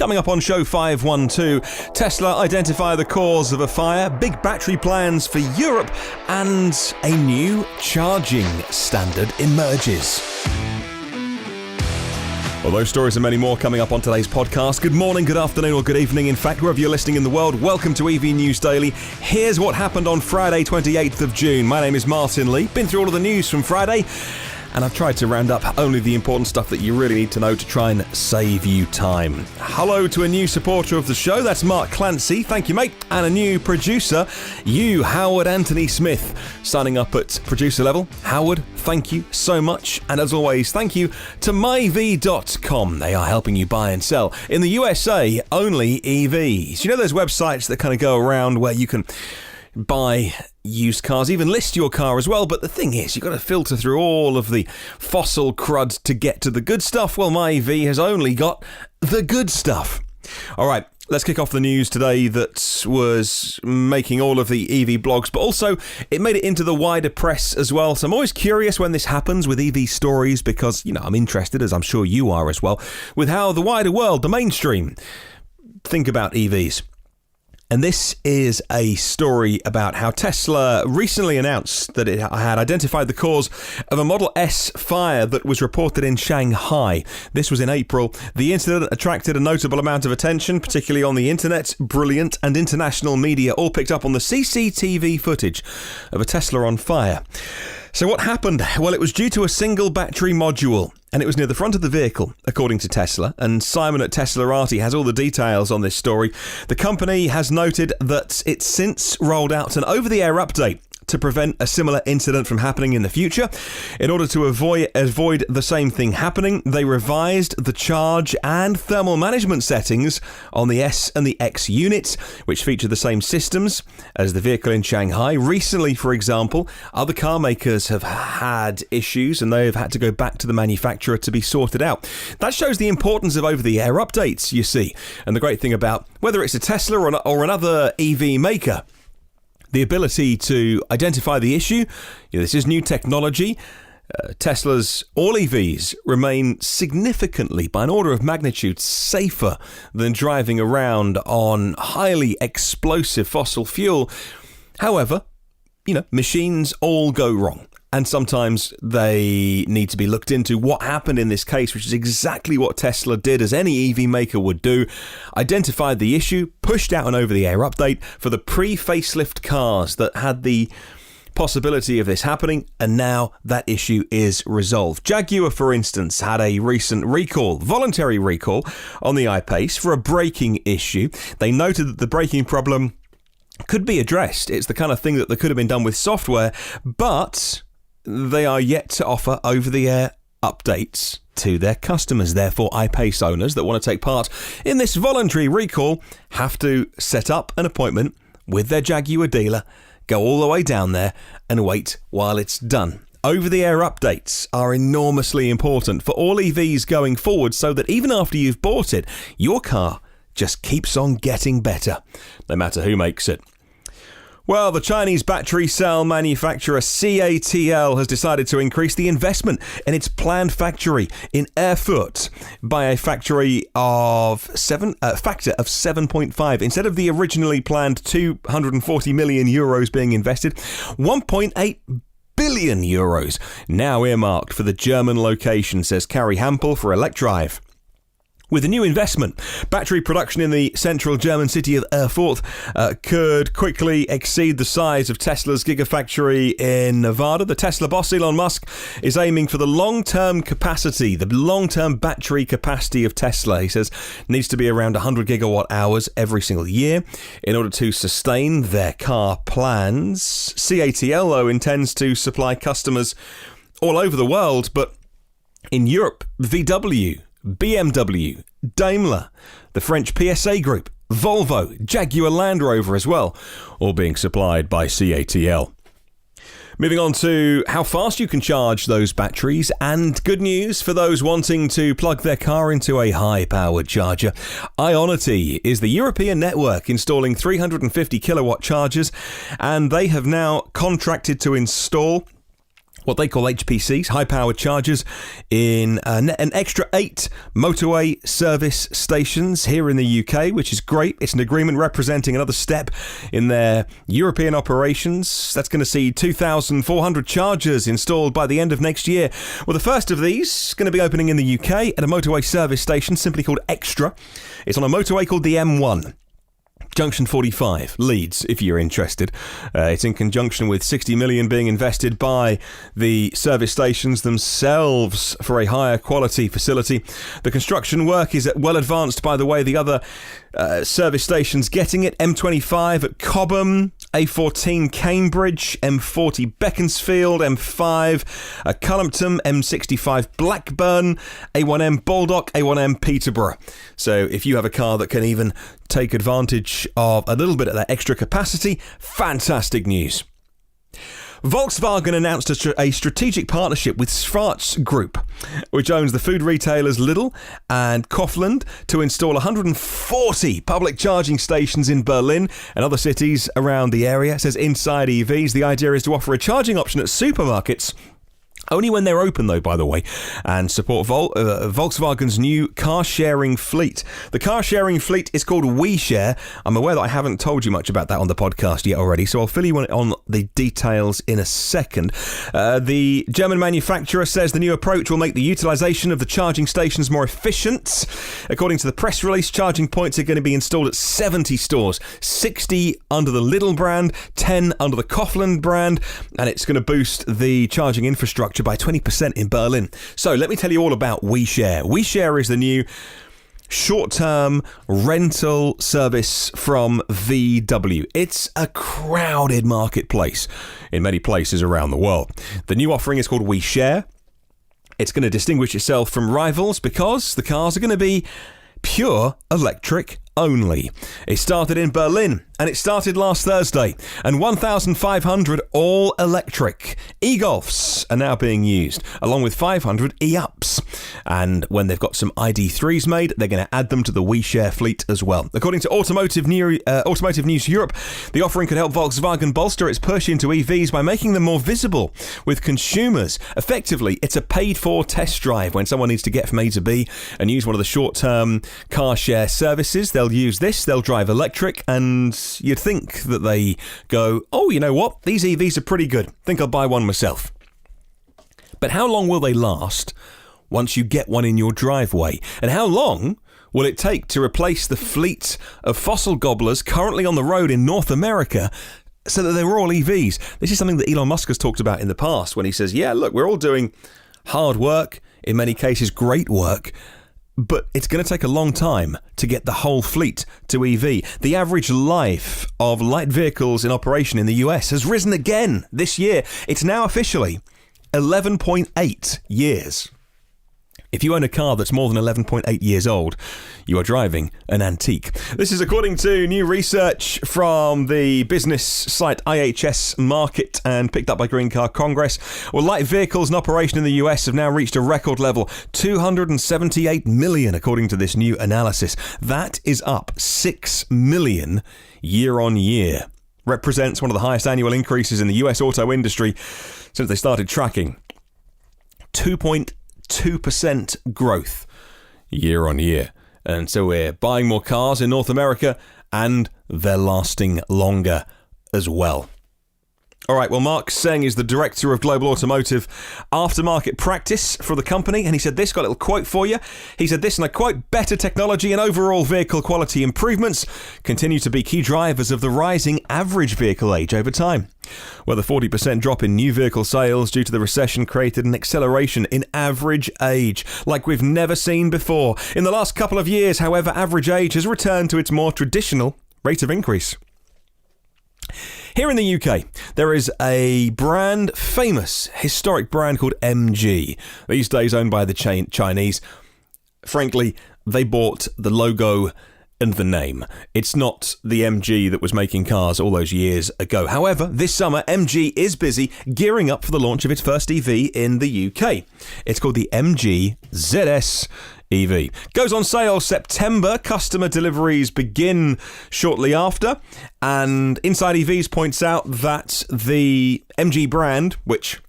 Coming up on show 512, Tesla identify the cause of a fire, big battery plans for Europe, and a new charging standard emerges. Well, those stories and many more coming up on today's podcast. Good morning, good afternoon, or good evening. In fact, wherever you're listening in the world, welcome to EV News Daily. Here's what happened on Friday, 28th of June. My name is Martyn Lee. Been through all of the news from Friday, and I've tried to round up only the important stuff that you really need to know to try and save you time. Hello to a new supporter of the show. That's Mark CLANCY. Thank you, mate. And a new producer, you, Howard Anthony Smith, signing up at producer level. Howard, thank you so much. And as always, thank you to myv.com. They are helping you buy and sell in the USA only EVs. You know those websites that kind of go around where you can buy used cars, even list your car as well, but the thing is, you've got to filter through all of the fossil crud to get to the good stuff. Well, my EV has only got the good stuff. All right, let's kick off the news today that was making all of the EV blogs, but also it made it into the wider press as well. So I'm always curious when this happens with EV stories because, you know, I'm interested, as I'm sure you are as well, with how the wider world, the mainstream, think about EVs. And this is a story about how Tesla recently announced that it had identified the cause of a Model S fire that was reported in Shanghai. This was in April. The incident attracted a notable amount of attention, particularly on the internet. Brilliant and international media all picked up on the CCTV footage of a Tesla on fire. So what happened? Well, it was due to a single battery module, and it was near the front of the vehicle, according to Tesla. And Simon at Teslarati has all the details on this story. The company has noted that it's since rolled out an over-the-air update to prevent a similar incident from happening in the future. In order to avoid the same thing happening, they revised the charge and thermal management settings on the S and the X units, which feature the same systems as the vehicle in Shanghai. Recently, for example, other car makers have had issues and they've had to go back to the manufacturer to be sorted out. That shows the importance of over-the-air updates, you see. And the great thing about whether it's a Tesla or another EV maker, the ability to identify the issue. This is new technology. Tesla's all EVs remain significantly, by an order of magnitude, safer than driving around on highly explosive fossil fuel. However, machines all go wrong. And sometimes they need to be looked into. What happened in this case, which is exactly what Tesla did, as any EV maker would do, identified the issue, pushed out an over-the-air update for the pre-facelift cars that had the possibility of this happening, and now that issue is resolved. Jaguar, for instance, had a recent voluntary recall on the I-Pace for a braking issue. They noted that the braking problem could be addressed. It's the kind of thing that could have been done with software, but they are yet to offer over-the-air updates to their customers. Therefore, I-Pace owners that want to take part in this voluntary recall have to set up an appointment with their Jaguar dealer, go all the way down there and wait while it's done. Over-the-air updates are enormously important for all EVs going forward, so that even after you've bought it, your car just keeps on getting better, no matter who makes it. Well, the Chinese battery cell manufacturer CATL has decided to increase the investment in its planned factory in Erfurt by a factor of 7.5. Instead of the originally planned 240 million euros being invested, 1.8 billion euros now earmarked for the German location, says Carrie Hampel for Electrive. With the new investment, battery production in the central German city of Erfurt could quickly exceed the size of Tesla's gigafactory in Nevada. The Tesla boss, Elon Musk, is aiming for the long-term battery capacity of Tesla. He says needs to be around 100 gigawatt hours every single year in order to sustain their car plans. CATL, though, intends to supply customers all over the world, but in Europe, VW, BMW, Daimler, the French PSA Group, Volvo, Jaguar Land Rover as well, all being supplied by CATL. Moving on to how fast you can charge those batteries, and good news for those wanting to plug their car into a high-powered charger. Ionity is the European network installing 350 kilowatt chargers, and they have now contracted to install what they call HPCs, high-powered chargers, in an extra 8 motorway service stations here in the UK, which is great. It's an agreement representing another step in their European operations. That's going to see 2,400 chargers installed by the end of next year. Well, the first of these is going to be opening in the UK at a motorway service station simply called Extra. It's on a motorway called the M1. Junction 45, Leeds, if you're interested. It's in conjunction with 60 million being invested by the service stations themselves for a higher quality facility. The construction work is well advanced, by the way. The other service stations getting it: M25 at Cobham, A14 Cambridge, M40 Beaconsfield, M5 at Cullompton, M65 Blackburn, A1M Baldock, A1M Peterborough. So if you have a car that can even take advantage of a little bit of that extra capacity, fantastic news. Volkswagen announced a strategic partnership with Schwarz Group, which owns the food retailers Lidl and Kaufland, to install 140 public charging stations in Berlin and other cities around the area. It says Inside EVs. The idea is to offer a charging option at supermarkets, only when they're open, though, by the way, and support Volkswagen's new car-sharing fleet. The car-sharing fleet is called WeShare. I'm aware that I haven't told you much about that on the podcast yet already, so I'll fill you in on the details in a second. The German manufacturer says the new approach will make the utilisation of the charging stations more efficient. According to the press release, charging points are going to be installed at 70 stores, 60 under the Lidl brand, 10 under the Kaufland brand, and it's going to boost the charging infrastructure by 20% in Berlin. So let me tell you all about WeShare. WeShare is the new short-term rental service from VW. It's a crowded marketplace in many places around the world. The new offering is called WeShare. It's going to distinguish itself from rivals because the cars are going to be pure electric only. It started in Berlin, and it started last Thursday, and 1,500 all-electric e-Golfs are now being used, along with 500 e-Ups. And when they've got some ID3s made, they're going to add them to the WeShare fleet as well. According to Automotive News Europe, the offering could help Volkswagen bolster its push into EVs by making them more visible with consumers. Effectively, it's a paid-for test drive when someone needs to get from A to B and use one of the short-term car share services. They'll use this, they'll drive electric, and you'd think that they go, oh, you know what, these EVs are pretty good, think I'll buy one myself. But how long will they last once you get one in your driveway? And how long will it take to replace the fleet of fossil gobblers currently on the road in North America so that they're all EVs? This is something that Elon Musk has talked about in the past when he says, yeah, look, we're all doing hard work, in many cases great work, but it's going to take a long time to get the whole fleet to EV. The average life of light vehicles in operation in the US has risen again this year. It's now officially 11.8 years. If you own a car that's more than 11.8 years old, you are driving an antique. This is according to new research from the business site IHS Markit and picked up by Green Car Congress. Well, light vehicles in operation in the US have now reached a record level, 278 million, according to this new analysis. That is up 6 million year on year. Represents one of the highest annual increases in the US auto industry since they started tracking. 2% growth year on year. And so we're buying more cars in North America and they're lasting longer as well. All right, well, Mark Seng is the Director of Global Automotive Aftermarket Practice for the company, and he said this, got a little quote for you. He said this, and I quote, "Better technology and overall vehicle quality improvements continue to be key drivers of the rising average vehicle age over time. Where the 40% drop in new vehicle sales due to the recession created an acceleration in average age like we've never seen before. In the last couple of years, however, average age has returned to its more traditional rate of increase." Here in the UK, there is a brand, famous, historic brand called MG. These days owned by the Chinese. Frankly, they bought the logo and the name. It's not the MG that was making cars all those years ago. However, this summer, MG is busy gearing up for the launch of its first EV in the UK. It's called the MG ZS EV. Goes on sale September. Customer deliveries begin shortly after. And Inside EVs points out that the MG brand, which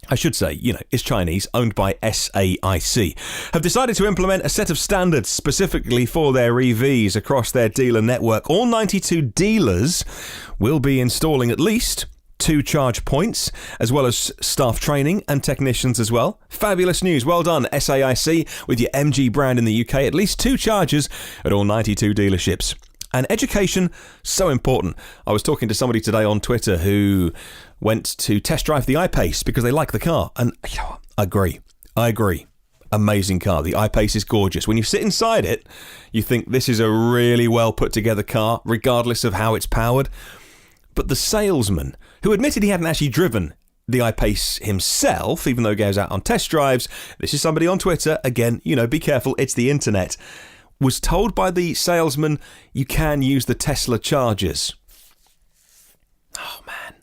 I should say, is Chinese, owned by SAIC, have decided to implement a set of standards specifically for their EVs across their dealer network. All 92 dealers will be installing at least 2 charge points, as well as staff training and technicians as well. Fabulous news. Well done, SAIC, with your MG brand in the UK. At least 2 chargers at all 92 dealerships. And education, so important. I was talking to somebody today on Twitter who went to test drive the I-Pace because they like the car. And I agree. Amazing car. The I-Pace is gorgeous. When you sit inside it, you think this is a really well put together car, regardless of how it's powered. But the salesman, who admitted he hadn't actually driven the I-Pace himself, even though he goes out on test drives, this is somebody on Twitter, again, be careful, it's the internet, was told by the salesman you can use the Tesla chargers. Oh man,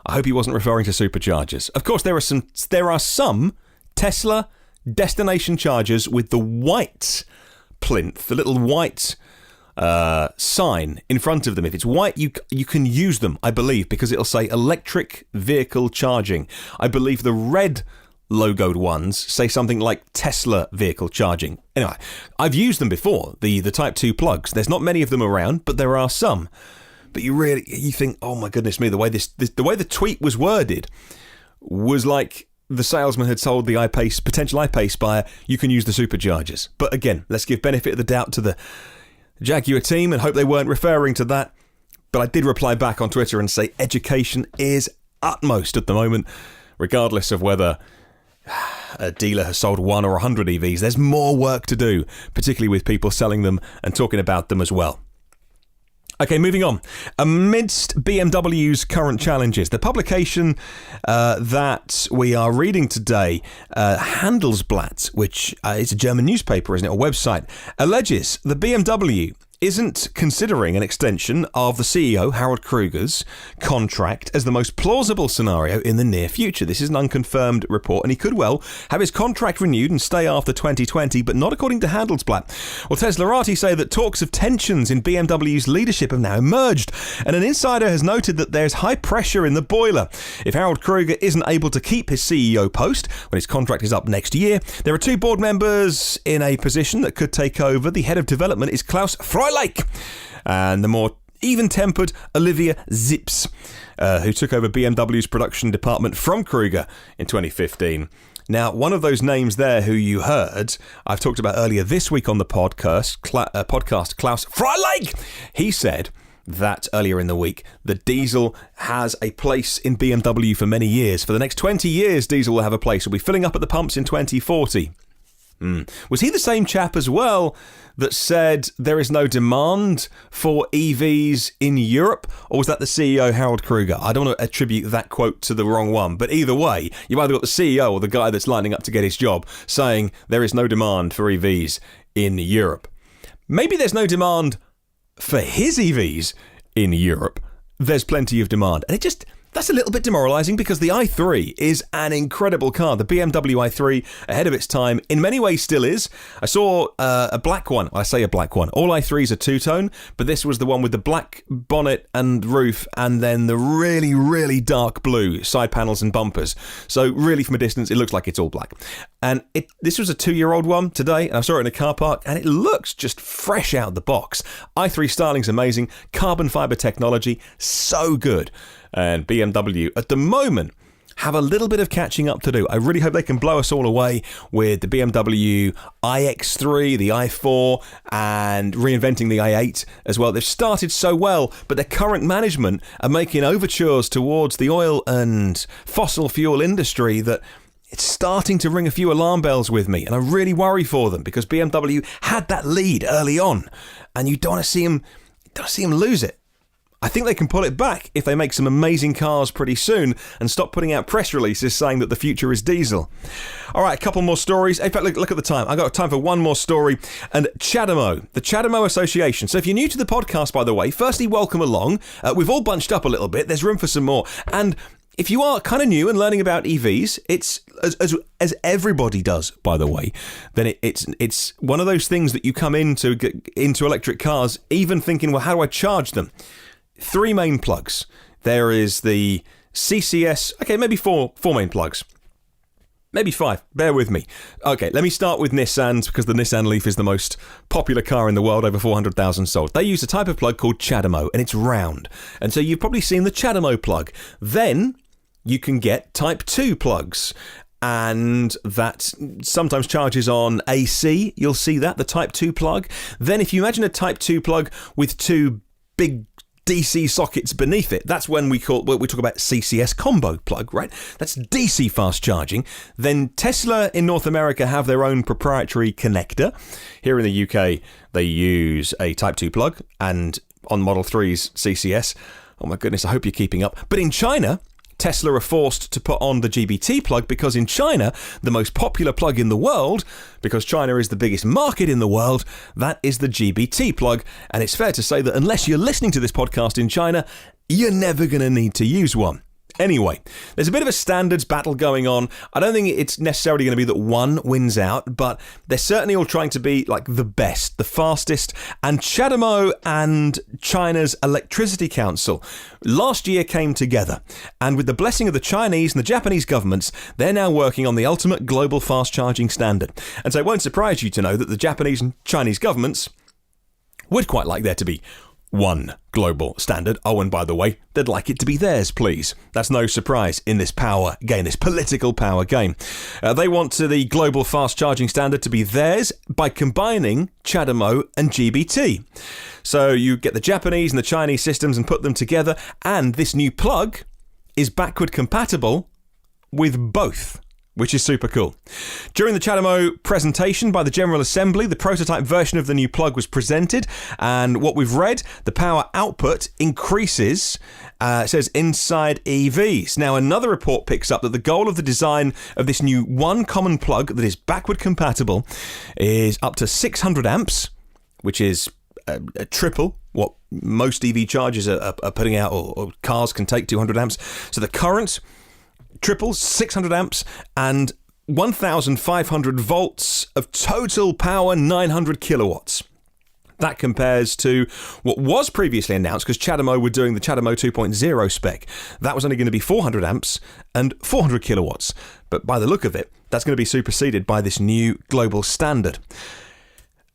I hope he wasn't referring to superchargers. Of course, there are some Tesla destination chargers with the white plinth, the little white sign in front of them. If it's white, you can use them, I believe, because it'll say electric vehicle charging. I believe the red logoed ones say something like Tesla vehicle charging. Anyway, I've used them before, the Type 2 plugs. There's not many of them around, but there are some. But you think, oh my goodness me, the way the tweet was worded was like the salesman had told the potential I-Pace buyer, you can use the superchargers. But again, let's give benefit of the doubt to the Jaguar team and hope they weren't referring to that. But I did reply back on Twitter and say education is utmost at the moment, regardless of whether a dealer has sold 1 or 100 EVs. There's more work to do, particularly with people selling them and talking about them as well. Okay, moving on. Amidst BMW's current challenges, the publication that we are reading today, Handelsblatt, which is a German newspaper, isn't it, a website, alleges the BMW isn't considering an extension of the CEO, Harald Krüger's, contract as the most plausible scenario in the near future. This is an unconfirmed report, and he could well have his contract renewed and stay after 2020, but not according to Handelsblatt. Well, Teslarati say that talks of tensions in BMW's leadership have now emerged, and an insider has noted that there's high pressure in the boiler. If Harald Krüger isn't able to keep his CEO post when his contract is up next year, there are 2 board members in a position that could take over. The head of development is Klaus Freilich, and the more even-tempered Olivia Zips, who took over BMW's production department from Krüger in 2015. Now, one of those names there who you heard, I've talked about earlier this week on the podcast, Klaus Freilich. He said that earlier in the week, the diesel has a place in BMW for many years. For the next 20 years, diesel will have a place. We'll be filling up at the pumps in 2040. Was he the same chap as well that said there is no demand for EVs in Europe? Or was that the CEO, Harald Krüger? I don't want to attribute that quote to the wrong one. But either way, you've either got the CEO or the guy that's lining up to get his job saying there is no demand for EVs in Europe. Maybe there's no demand for his EVs in Europe. There's plenty of demand. And that's a little bit demoralising because the i3 is an incredible car. The BMW i3, ahead of its time, in many ways still is. I saw a black one. I say a black one. All i3s are two-tone, but this was the one with the black bonnet and roof and then the really, really dark blue side panels and bumpers. So really, from a distance, it looks like it's all black. And this was a 2-year-old one today, and I saw it in a car park, and it looks just fresh out of the box. i3 styling's amazing. Carbon fibre technology, so good. And BMW, at the moment, have a little bit of catching up to do. I really hope they can blow us all away with the BMW iX3, the i4, and reinventing the i8 as well. They've started so well, but their current management are making overtures towards the oil and fossil fuel industry that it's starting to ring a few alarm bells with me. And I really worry for them because BMW had that lead early on, and you don't want to see them lose it. I think they can pull it back if they make some amazing cars pretty soon and stop putting out press releases saying that the future is diesel. All right, a couple more stories. In fact, look at the time. I've got time for one more story. And CHAdeMO, the CHAdeMO Association. So if you're new to the podcast, by the way, firstly, welcome along. We've all bunched up a little bit. There's room for some more. And if you are kind of new and learning about EVs, it's as everybody does, by the way, then it's one of those things that you come into electric cars, even thinking, well, how do I charge them? 3 main plugs. There is the CCS, okay, maybe four main plugs. Maybe 5. Bear with me. Okay, let me start with Nissan's, because the Nissan Leaf is the most popular car in the world, over 400,000 sold. They use a type of plug called CHAdeMO, and it's round. And so you've probably seen the CHAdeMO plug. Then you can get Type 2 plugs. And that sometimes charges on AC. You'll see that, the Type 2 plug. Then if you imagine a Type 2 plug with 2 big DC sockets beneath it, that's when we talk about CCS combo plug, right? That's DC fast charging. Then Tesla in North America have their own proprietary connector. Here in the UK, they use a Type 2 plug, and on Model 3's CCS, oh my goodness, I hope you're keeping up. But in China, Tesla are forced to put on the GBT plug, because in China, the most popular plug in the world, because China is the biggest market in the world, that is the GBT plug. And it's fair to say that unless you're listening to this podcast in China, you're never going to need to use one. Anyway, there's a bit of a standards battle going on. I don't think it's necessarily going to be that one wins out, but they're certainly all trying to be like the best, the fastest. And CHAdeMO and China's Electricity Council last year came together. And with the blessing of the Chinese and the Japanese governments, they're now working on the ultimate global fast charging standard. And so it won't surprise you to know that the Japanese and Chinese governments would quite like there to be one global standard. Oh, and by the way, they'd like it to be theirs, please. That's no surprise in this power game, this political power game. They want the global fast charging standard to be theirs by combining CHAdeMO and GBT. So you get the Japanese and the Chinese systems and put them together, and this new plug is backward compatible with both, which is super cool. During the CHAdeMO presentation by the General Assembly, the prototype version of the new plug was presented, and what we've read, the power output increases, it says, inside EVs. Now, another report picks up that the goal of the design of this new one common plug that is backward compatible is up to 600 amps, which is a triple what most EV chargers are putting out, or cars can take 200 amps. So the current triples, 600 amps, and 1,500 volts of total power, 900 kilowatts. That compares to what was previously announced, because CHAdeMO were doing the CHAdeMO 2.0 spec. That was only going to be 400 amps and 400 kilowatts. But by the look of it, that's going to be superseded by this new global standard.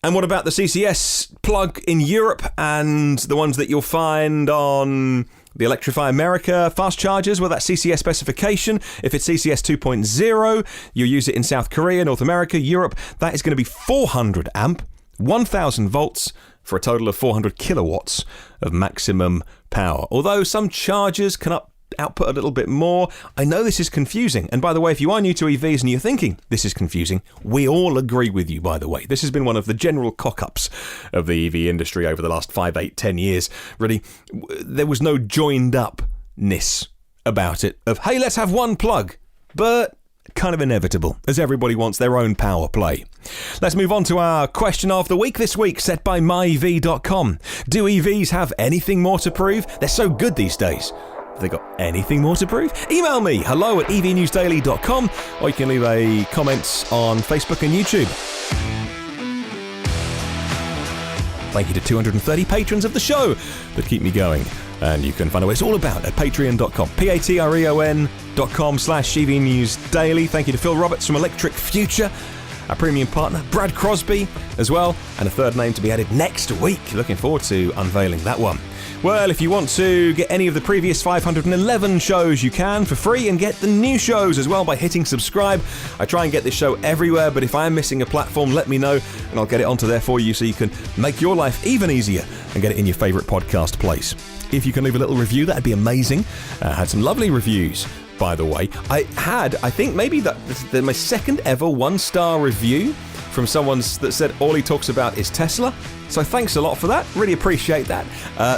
And what about the CCS plug in Europe and the ones that you'll find on the Electrify America fast chargers? Well, that CCS specification, if it's CCS 2.0, you'll use it in South Korea, North America, Europe. That is going to be 400 amp, 1,000 volts, for a total of 400 kilowatts of maximum power. Although some chargers can output a little bit more. I know this is confusing. And by the way, if you are new to EVs and you're thinking this is confusing, we all agree with you, by the way. This has been one of the general cock-ups of the EV industry over the last 5, 8, 10 years. Really, there was no joined-upness about it of, hey, let's have one plug. But kind of inevitable, as everybody wants their own power play. Let's move on to our question of the week this week, set by myev.com. Do EVs have anything more to prove? They're so good these days. Have they got anything more to prove? Email me, hello@evnewsdaily.com, or you can leave a comment on Facebook and YouTube. Thank you to 230 patrons of the show that keep me going. And you can find out what it's all about at patreon.com. patreon.com/evnewsdaily. Thank you to Phil Roberts from Electric Future, our premium partner, Brad Crosby as well, and a third name to be added next week. Looking forward to unveiling that one. Well, if you want to get any of the previous 511 shows, you can for free, and get the new shows as well by hitting subscribe. I try and get this show everywhere, but if I am missing a platform, let me know, and I'll get it onto there for you so you can make your life even easier and get it in your favourite podcast place. If you can leave a little review, that'd be amazing. I had some lovely reviews, by the way. I think maybe my second ever 1-star review from someone that said all he talks about is Tesla. So thanks a lot for that. Really appreciate that.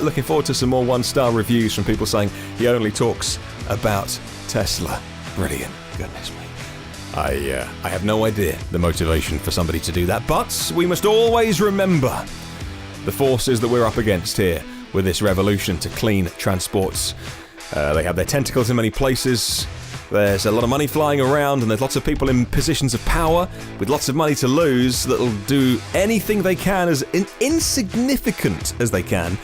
Looking forward to some more 1-star reviews from people saying he only talks about Tesla. Brilliant. Goodness me. I have no idea the motivation for somebody to do that, but we must always remember the forces that we're up against here with this revolution to clean transports. They have their tentacles in many places. There's a lot of money flying around, and there's lots of people in positions of power with lots of money to lose that'll do anything they can, as insignificant as they can,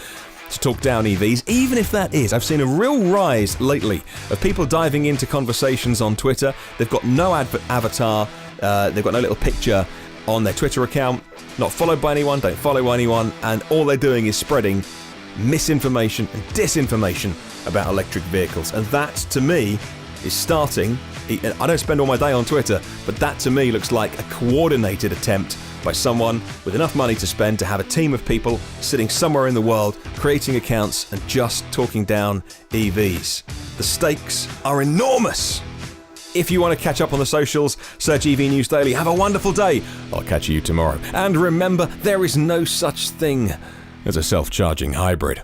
to talk down EVs, even if that is. I've seen a real rise lately of people diving into conversations on Twitter. They've got no avatar, they've got no little picture on their Twitter account, not followed by anyone, don't follow anyone, and all they're doing is spreading misinformation and disinformation about electric vehicles. And that, to me, is starting. I don't spend all my day on Twitter, but that to me looks like a coordinated attempt by someone with enough money to spend to have a team of people sitting somewhere in the world, creating accounts and just talking down EVs. The stakes are enormous. If you want to catch up on the socials, search EV News Daily. Have a wonderful day. I'll catch you tomorrow. And remember, there is no such thing as a self-charging hybrid.